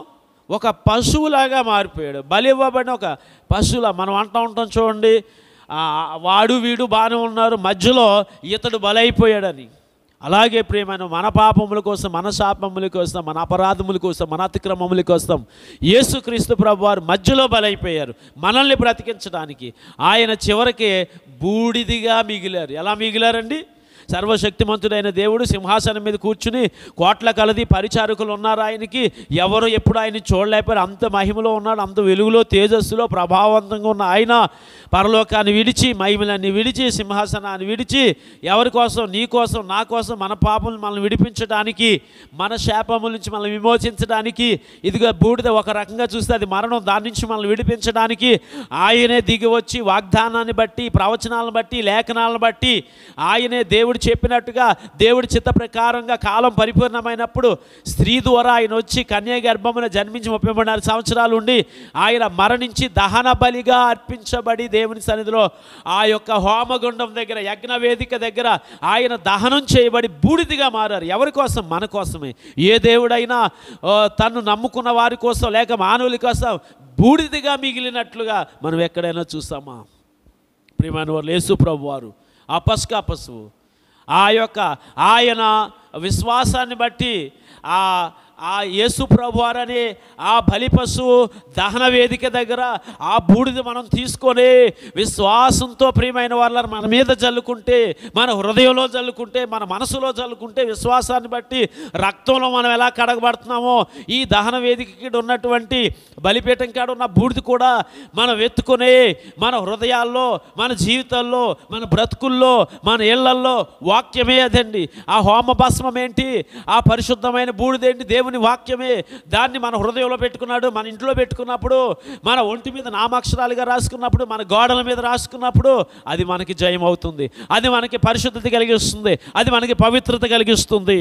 ఒక పశువులాగా మారిపోయాడు. బలి ఇవ్వబడిన ఒక పశువులా. మనం అంటూ ఉంటాం చూడండి, వాడు వీడు బాగానే ఉన్నారు, మధ్యలో ఇతడు బలైపోయాడని. అలాగే ప్రియమైన మన పాపముల కోసం, మన శాపముల కోసం, మన అపరాధముల కోసం, మన అతిక్రమముల కోసం యేసుక్రీస్తు ప్రభువారు మధ్యలో బలైపోయారు మనల్ని బ్రతికించడానికి. ఆయన చివరికి బూడిదిగా మిగిలారు. ఎలా మిగిలారండి? సర్వశక్తిమంతుడైన దేవుడు సింహాసనం మీద కూర్చుని కోట్ల కొలది పరిచారకులు ఉన్నారు ఆయనకి. ఎవరు ఎప్పుడు ఆయన చూడలేపారు. అంత మహిమలో ఉన్నాడు, అంత వెలుగులో, తేజస్సులో ప్రభావవంతంగా ఉన్న ఆయన పరలోకాన్ని విడిచి, మహిమలన్నీ విడిచి, సింహాసనాన్ని విడిచి ఎవరి కోసం? నీ కోసం, నా కోసం, మన పాపం మనల్ని విడిపించడానికి, మన శాపముల నుంచి మనల్ని విమోచించడానికి. ఇదిగో బూడిద ఒక రకంగా చూస్తే అది మరణం, దాని నుంచి మనల్ని విడిపించడానికి ఆయనే దిగి వచ్చి వాగ్దానాన్ని బట్టి, ప్రవచనాలను బట్టి, లేఖనాలను బట్టి ఆయనే దేవుడు చెప్పినట్టుగా, దేవుడి చిత్త ప్రకారంగా కాలం పరిపూర్ణమైనప్పుడు స్త్రీ ద్వారా ఆయన వచ్చి కన్య గర్భమున జన్మించి 36 సంవత్సరాలు ఉండి ఆయన మరణించి దహన బలిగా అర్పించబడి దేవుని సన్నిధిలో ఆ యొక్క హోమగుండం దగ్గర, యజ్ఞ వేదిక దగ్గర ఆయన దహనం చేయబడి బూడిదిగా మారారు. ఎవరి కోసం? మన కోసమే. ఏ దేవుడైనా తను నమ్ముకున్న వారి కోసం లేక మానవుల కోసం బూడిదిగా మిగిలినట్లుగా మనం ఎక్కడైనా చూసామా? ప్రియమైన వారు, యేసు ప్రభు వారు ఆ పస్కా పశువు. ఆయన విశ్వాసాన్ని బట్టి ఆ యేసు ప్రభువారని ఆ బలి పశువు దహన వేదిక దగ్గర ఆ బూడిద మనం తీసుకొని విశ్వాసంతో ప్రియమైన వాళ్ళని మన మీద జల్లుకుంటే, మన హృదయంలో జల్లుకుంటే, మన మనసులో జల్లుకుంటే, విశ్వాసాన్ని బట్టి రక్తంలో మనం ఎలా కడగబడుతున్నామో ఈ దహన వేదికకి ఉన్నటువంటి బలిపీఠం కాడ ఉన్న బూడిద కూడా మనం ఎత్తుకొని మన హృదయాల్లో, మన జీవితాల్లో, మన బ్రతుకుల్లో, మన ఇళ్లల్లో వాక్యమే అదండి. ఆ హోమ భస్మం ఏంటి? ఆ పరిశుద్ధమైన బూడిదేంటి? దేవుని వాక్యమే. దాన్ని మన హృదయంలో పెట్టుకున్నాడు. మన ఇంట్లో పెట్టుకున్నప్పుడు, మన ఒంటి మీద నామాక్షరాలుగా రాసుకున్నప్పుడు, మన గోడల మీద రాసుకున్నప్పుడు అది మనకి జయం అవుతుంది. అది మనకి పరిశుద్ధత కలిగిస్తుంది. అది మనకి పవిత్రత కలిగిస్తుంది.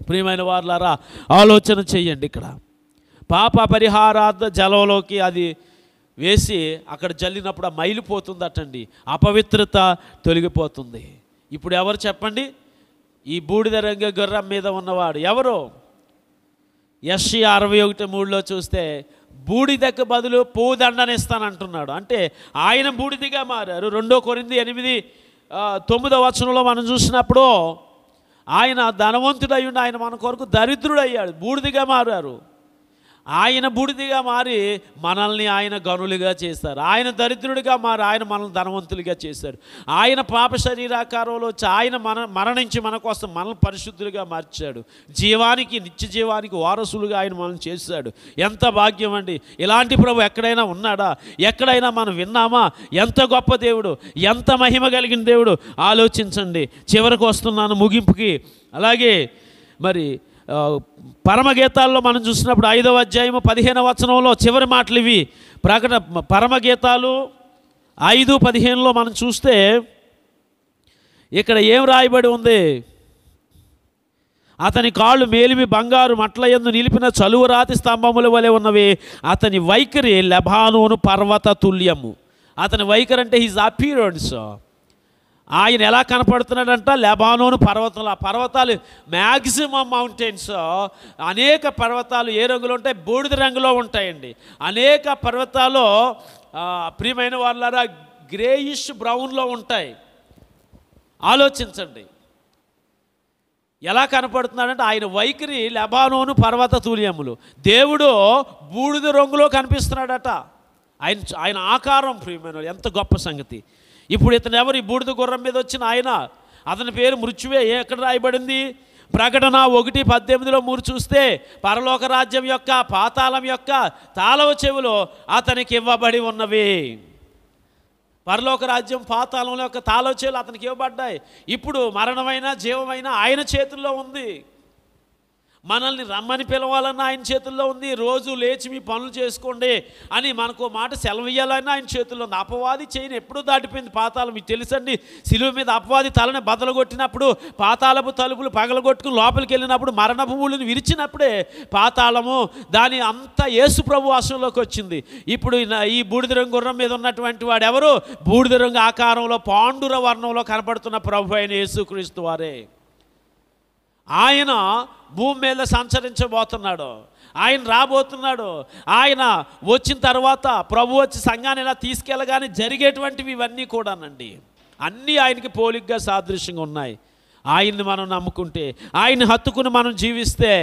ప్రియమైన వారులారా, ఆలోచన చెయ్యండి. ఇక్కడ పాప పరిహారార్థ జలంలోకి అది వేసి అక్కడ జల్లినప్పుడు ఆ మైలిపోతుందటండి, అపవిత్రత తొలగిపోతుంది. ఇప్పుడు ఎవరు చెప్పండి? ఈ బూడిద రంగు గుర్రం మీద ఉన్నవాడు ఎవరు? యెషయా 61:3 చూస్తే బూడిదకు బదులు పూదండనిస్తానంటున్నాడు. అంటే ఆయన బూడిదిగా మారారు. 2 కొరింథీ 8:9 వచనంలో మనం చూసినప్పుడు ఆయన ధనవంతుడై ఉండి ఆయన మన కొరకు దరిద్రుడయ్యాడు, బూడిదిగా మారారు. ఆయన బూడిదిగా మారి మనల్ని ఆయన గనులుగా చేశారు. ఆయన దరిద్రుడిగా మారి ఆయన మనల్ని ధనవంతులుగా చేశారు. ఆయన పాప శరీరాకారంలో వచ్చి ఆయన మరణించి మన కోసం మనల్ని పరిశుద్ధులుగా మార్చాడు. జీవానికి, నిత్య జీవానికి వారసులుగా ఆయన మనల్ని చేశాడు. ఎంత భాగ్యం అండి! ఇలాంటి ప్రభు ఎక్కడైనా ఉన్నాడా? ఎక్కడైనా మనం విన్నామా? ఎంత గొప్ప దేవుడు, ఎంత మహిమ కలిగిన దేవుడు! ఆలోచించండి. చివరికి వస్తున్నాను, ముగింపుకి. అలాగే మరి పరమగీతాల్లో మనం చూసినప్పుడు 5వ అధ్యాయము 15వ వచనంలో చివరి మాటలు ఇవి. పరమగీతాలు 5:15లో మనం చూస్తే ఇక్కడ ఏం రాయబడి ఉంది? అతని కాళ్ళు మేలిమి బంగారు మట్ల యందు నిలిపిన చలువరాతి స్తంభముల వలె ఉన్నవి. అతని వైఖరి లెబానోను పర్వత తుల్యము. అతని వైఖరి అంటే హిజ్ అపియరెన్స్. ఆయన ఎలా కనపడుతున్నాడంట? లెబానోను పర్వతాలు మ్యాక్సిమం మౌంటైన్స్, అనేక పర్వతాలు ఏ రంగులో ఉంటాయి? బూడిద రంగులో ఉంటాయండి. అనేక పర్వతాలు ప్రియమైన వాళ్ళారా గ్రేయిష్ బ్రౌన్లో ఉంటాయి. ఆలోచించండి ఎలా కనపడుతున్నాడంటే ఆయన వైఖరి లెబానోను పర్వత తుల్యములు. దేవుడు బూడిద రంగులో కనిపిస్తున్నాడట. ఆయన ఆకారం ప్రియమైన ఎంత గొప్ప సంగతి! ఇప్పుడు ఇతను ఎవరు? ఈ బూడిద గుర్రం మీద వచ్చిన ఆయన. అతని పేరు మృత్యువే. ఎక్కడ రాయబడింది? ప్రకటన 1:18 మీరు చూస్తే పరలోక రాజ్యం యొక్క పాతాళం యొక్క తాళవ చెవులు అతనికి ఇవ్వబడి ఉన్నవి. పరలోక రాజ్యం పాతాళం యొక్క తాళవ చెవులు అతనికి ఇవ్వబడ్డాయి. ఇప్పుడు మరణమైన జీవమైన ఆయన చేతుల్లో ఉంది. మనల్ని రమ్మని పిలవాలన్నా ఆయన చేతుల్లో ఉంది. రోజు లేచి మీ పనులు చేసుకోండి అని మనకు మాట సెలవు ఇవ్వాలన్నా ఆయన చేతుల్లో ఉంది. అపవాది చేయని ఎప్పుడూ దాటిపోయింది పాతాళం. మీకు తెలుసండి, సిలువ మీద అపవాది తలని బదలగొట్టినప్పుడు, పాతాళపు తలుపులు పగలగొట్టుకుని లోపలికి వెళ్ళినప్పుడు, మరణ భూములను విరిచినప్పుడే పాతాళము దాని అంతా యేసు ప్రభు వశంలోకి వచ్చింది. ఇప్పుడు ఈ బూడిద రంగు గుర్రం మీద ఉన్నటువంటి వాడు ఎవరు? బూడిద రంగు ఆకారంలో పాండుర వర్ణంలో కనపడుతున్న ప్రభు అయిన యేసుక్రీస్తు వారే. ఆయన భూమి మీద సంచరించబోతున్నాడు. ఆయన రాబోతున్నాడు. ఆయన వచ్చిన తర్వాత ప్రభు వచ్చి సంఘాన్ని ఇలా తీసుకెళ్ళగానే జరిగేటువంటివి ఇవన్నీ కూడానండి, అన్నీ ఆయనకి పోలికగా సాదృశ్యంగా ఉన్నాయి. ఆయన్ని మనం నమ్ముకుంటే, ఆయన్ని హత్తుకుని మనం జీవిస్తే,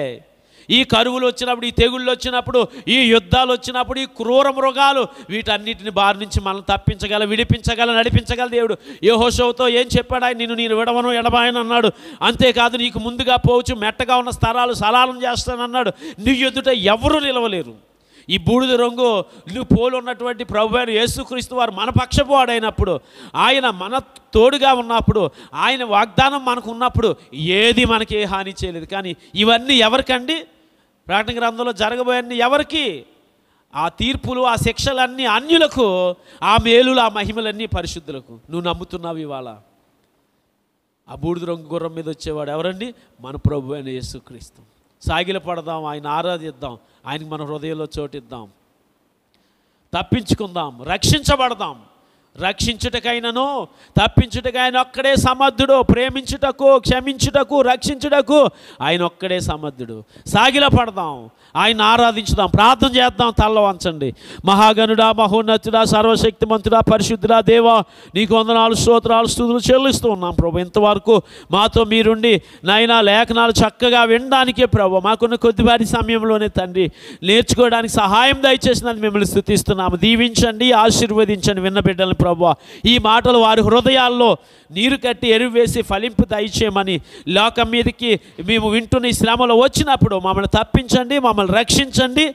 ఈ కరువులు వచ్చినప్పుడు, ఈ తెగుళ్ళు వచ్చినప్పుడు, ఈ యుద్ధాలు వచ్చినప్పుడు, ఈ క్రూర మృగాలు వీటన్నిటిని బారి నుంచి మనం తప్పించగల, విడిపించగల, నడిపించగల దేవుడు. యెహోషువతో ఏం చెప్పాడు ఆయన? నేను విడవను ఎడబాయను అన్నాడు. అంతేకాదు, నీకు ముందుగా పోవచ్చు, మెట్టగా ఉన్న స్థలాలు సలాలం చేస్తానన్నాడు. నీ ఎదుట ఎవరు నిలవలేరు. ఈ బూడిద రంగు నువ్వు పోలు ఉన్నటువంటి ప్రభు అయిన యేసుక్రీస్తు వారు మన పక్షపాడైనప్పుడు, ఆయన మన తోడుగా ఉన్నప్పుడు, ఆయన వాగ్దానం మనకు ఉన్నప్పుడు ఏది మనకి ఏ హాని చేయలేదు. కానీ ఇవన్నీ ఎవరికండి? ప్రకటన గ్రంథంలో జరగబోయన్నీ ఎవరికి? ఆ తీర్పులు, ఆ శిక్షలన్నీ అన్యులకు, ఆ మేలులు, ఆ మహిమలన్నీ పరిశుద్ధులకు. నువ్వు నమ్ముతున్నావు ఇవాళ? ఆ బూడిద రంగు గుర్రం మీద వచ్చేవాడు ఎవరండి? మన ప్రభు అయిన యేసుక్రీస్తు. సాగిల పడదాం, ఆయన ఆరాధిద్దాం, ఆయనకి మన హృదయంలో చోటిద్దాం, తప్పించుకుందాం, రక్షించబడదాం. రక్షించుటకైనను తప్పించుటకైనా ఒక్కడే సమర్థుడు. ప్రేమించుటకు, క్షమించుటకు, రక్షించుటకు ఆయన ఒక్కడే సమర్థుడు. సాగిల పడదాం, ఆయన ఆరాధించుదాం, ప్రార్థన చేద్దాం. తల్ల వంచండి. మహాగణుడా, మహోన్నతుడా, సర్వశక్తిమంతుడా, పరిశుద్ధుడా, దేవా, నీకు వందనాలు, స్తోత్రాలు, స్తుతులు చెల్లిస్తూ ఉన్నాం ప్రభు. ఇంతవరకు మాతో మీరుండి నాయనా లేఖనాలు చక్కగా వినడానికే ప్రభు, మాకున్న కొద్దిపాటి సమయంలోనే తండ్రి నేర్చుకోవడానికి సహాయం దయచేసినందుకు మిమ్మల్ని స్తుతిస్తున్నాము. దీవించండి, ఆశీర్వదించండి విన్న బిడ్డలను ప్రభు. ఈ మాటలు వారి హృదయాల్లో నీరు కట్టి ఎరువేసి ఫలింపు దయచేయమని, లోకం మీదకి మేము వింటున్న ఈ శ్రమలో వచ్చినప్పుడు మమ్మల్ని తప్పించండి, మమ్మల్ని రక్షించండి,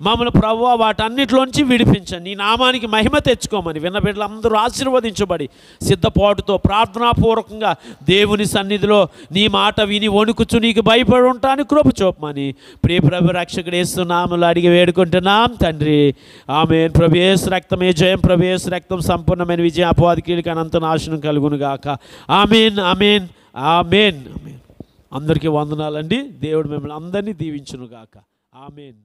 మమ్మల్ని ప్రభువా వాటన్నిటిలోంచి విడిపించండి. ఈ నామానికి మహిమ తెచ్చుకోమని విన్న బిడ్డలందరూ ఆశీర్వదించబడి సిద్ధపాటుతో ప్రార్థనాపూర్వకంగా దేవుని సన్నిధిలో నీ మాట విని వణుకుచు నీకు భయపడి ఉంటాను కృప చూపమని ప్రియ ప్రభు రక్షకుడు యేసు నామములో అడిగి వేడుకుంటున్నాం తండ్రి. ఆమేన్. ప్రభు యేసు రక్తమే జయం, ప్రభు యేసు రక్తం సంపూర్ణమైన విజయం, అపవాది కీలిక అనంత నాశనం కలుగును గాక. ఆమేన్, ఆమేన్, ఆమేన్, ఆమేన్. అందరికీ వందనాలండి. దేవుడు మిమ్మల్ని అందరినీ దీవించును గాక. ఆమేన్.